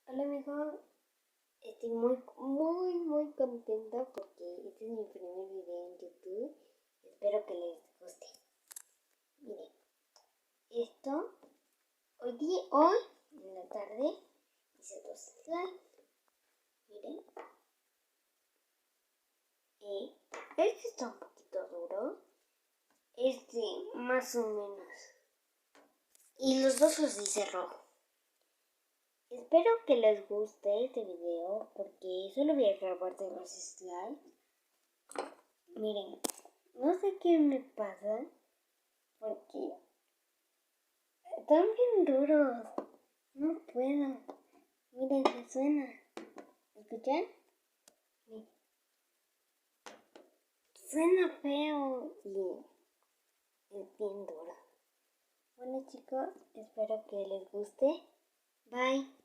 Hola amigos, estoy muy contenta porque este es mi primer video en YouTube. Espero que les guste. Miren, esto, hoy en la tarde hice dos slides. Miren, este está un poquito duro, este más o menos. Y los dos los hice rojo. Espero que les guste este video porque solo voy a grabar de los slides. Miren, no sé qué me pasa porque están bien duros. No puedo. Miren, se suena. ¿Escuchan? Miren. Suena feo y es bien duro. Bueno chicos, espero que les guste. Bye.